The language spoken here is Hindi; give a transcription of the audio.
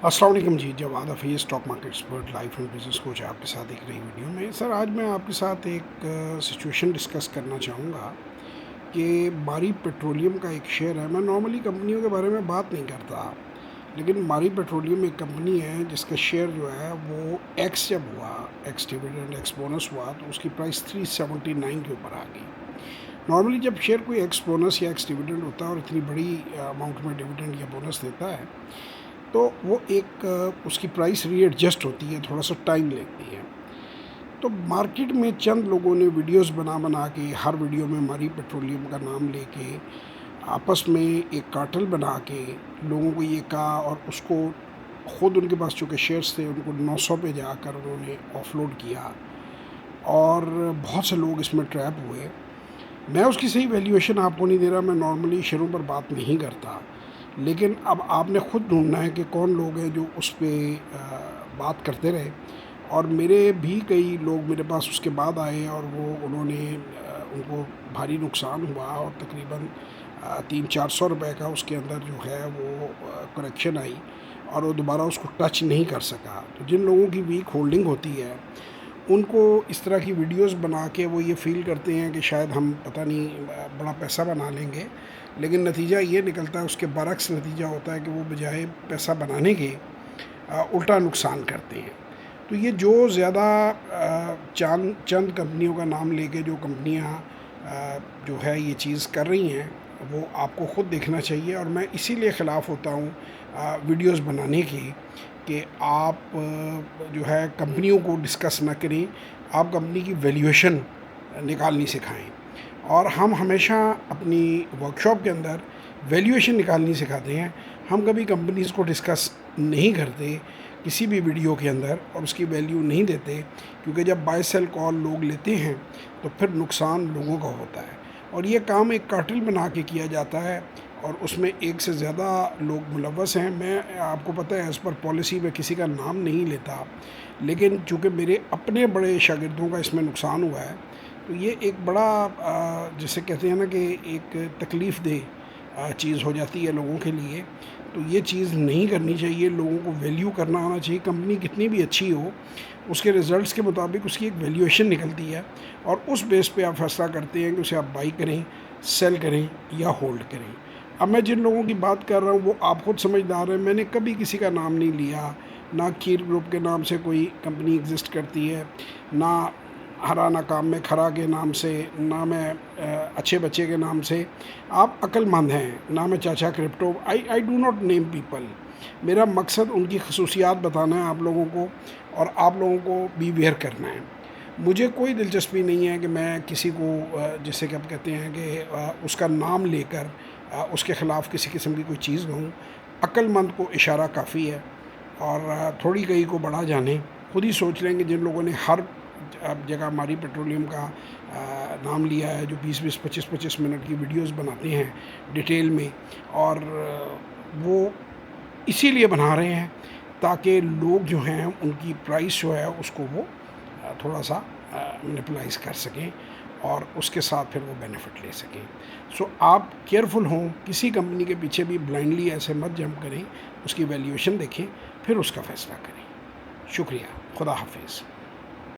अस्सलाम वालेकुम जी, Jawad Hafeez stock market expert life and business coach आपके साथ एक नई वीडियो में। सर आज मैं आपके साथ एक सिचुएशन डिस्कस करना चाहूँगा कि मारी पेट्रोलियम का एक शेयर है। मैं नॉर्मली कंपनियों के बारे में बात नहीं करता, लेकिन मारी पेट्रोलियम एक कंपनी है जिसका शेयर जो है वो एक्स जब हुआ, एक्स डिविडेंड एक्स बोनस हुआ तो उसकी प्राइस 379 के ऊपर आ गई। नॉर्मली जब शेयर कोई एक्स बोनस या एक्स डिविडेंड होता है और इतनी बड़ी अमाउंट में डिविडेंड या बोनस देता है तो वो एक उसकी प्राइस रीएडजस्ट होती है, थोड़ा-सा टाइम लेती है। तो मार्केट में चंद लोगों ने वीडियोस बना-बना के हर वीडियो में मारी पेट्रोलियम का नाम लेके आपस में एक कार्टेल बना के लोगों को ये कहा और उसको खुद उनके पास चूँकि शेयर्स थे उनको 900 पे जाकर उन्होंने ऑफलोड किया और बहुत से लोग इसमें ट्रैप हुए। मैं उसकी सही वैल्यूएशन आपको नहीं दे रहा, मैं नॉर्मली शेयरों पर बात नहीं करता। लेकिन अब आपने खुद ढूँढना है कि कौन लोग हैं जो उस पे बात करते रहे और मेरे भी कई लोग मेरे पास उसके बाद आए और उन्होंने उनको भारी नुकसान हुआ और तकरीबन 300-400 रुपए का उसके अंदर जो है वो करेक्शन आई और वो दोबारा उसको टच नहीं कर सका। तो जिन लोगों की वीक होल्डिंग होती है उनको इस तरह की वीडियोस बना के वो ये फ़ील करते हैं कि शायद हम पता नहीं बड़ा पैसा बना लेंगे, लेकिन नतीजा ये निकलता है उसके बरक्स नतीजा होता है कि वो बजाय पैसा बनाने के उल्टा नुकसान करते हैं। तो ये जो ज़्यादा चंद कंपनियों का नाम लेके जो कंपनियां जो है ये चीज़ कर रही हैं वो आपको ख़ुद देखना चाहिए और मैं इसीलिए ख़िलाफ़ होता हूँ वीडियोस बनाने की कि आप जो है कंपनियों को डिस्कस ना करें, आप कंपनी की वैल्यूएशन निकालनी सिखाएं और हम हमेशा अपनी वर्कशॉप के अंदर वैल्यूएशन निकालनी सिखाते हैं। हम कभी कंपनीज़ को डिस्कस नहीं करते किसी भी वीडियो के अंदर और उसकी वैल्यू नहीं देते, क्योंकि जब बाय सेल कॉल लोग लेते हैं तो फिर नुकसान लोगों का होता है और ये काम एक कार्टेल बना के किया जाता है और उसमें एक से ज़्यादा लोग मुलव्वस हैं। मैं आपको पता है एज़ पर पॉलिसी में किसी का नाम नहीं लेता, लेकिन चूँकि मेरे अपने बड़े शागिर्दों का इसमें नुकसान हुआ है तो ये एक बड़ा जिसे कहते हैं ना कि एक तकलीफ़ दह चीज़ हो जाती है लोगों के लिए। तो ये चीज़ नहीं करनी चाहिए, लोगों को वैल्यू करना आना चाहिए। कंपनी कितनी भी अच्छी हो उसके रिज़ल्ट्स के मुताबिक उसकी एक वैल्यूएशन निकलती है और उस बेस पे आप फैसला करते हैं कि उसे आप बाई करें, सेल करें या होल्ड करें। अब मैं जिन लोगों की बात कर रहा हूँ वो आप खुद समझदार हैं, मैंने कभी किसी का नाम नहीं लिया, ना खीर ग्रुप के नाम से कोई कंपनी एग्जिस्ट करती है, ना हरा ना काम में खरा के नाम से, ना मैं अच्छे बच्चे के नाम से। आप अक्लमंद हैं, ना मैं चाचा crypto. I do not name people. मेरा मकसद उनकी खसूसियात बताना है आप लोगों को और आप लोगों को बी वेयर करना है। मुझे कोई दिलचस्पी नहीं है कि मैं किसी को जैसे कि आप कहते हैं कि उसका नाम लेकर उसके ख़िलाफ़ किसी किस्म की कोई चीज़ कहूँ। अक्लमंद को इशारा काफ़ी है और थोड़ी कहीं को बड़ा जाने। खुद ही सोच लेंगे जिन लोगों ने हर जगह हमारी पेट्रोलियम का नाम लिया है, जो 20-20, 25-25 मिनट की वीडियोस बनाते हैं डिटेल में, और वो इसीलिए बना रहे हैं ताकि लोग जो हैं उनकी प्राइस जो है उसको वो थोड़ा सा मैनिपुलाइज कर सकें और उसके साथ फिर वो बेनिफिट ले सकें। सो आप केयरफुल हों, किसी कंपनी के पीछे भी ब्लाइंडली ऐसे मत जंप करें, उसकी वैल्यूएशन देखें फिर उसका फ़ैसला करें। शुक्रिया, खुदा हाफिज़।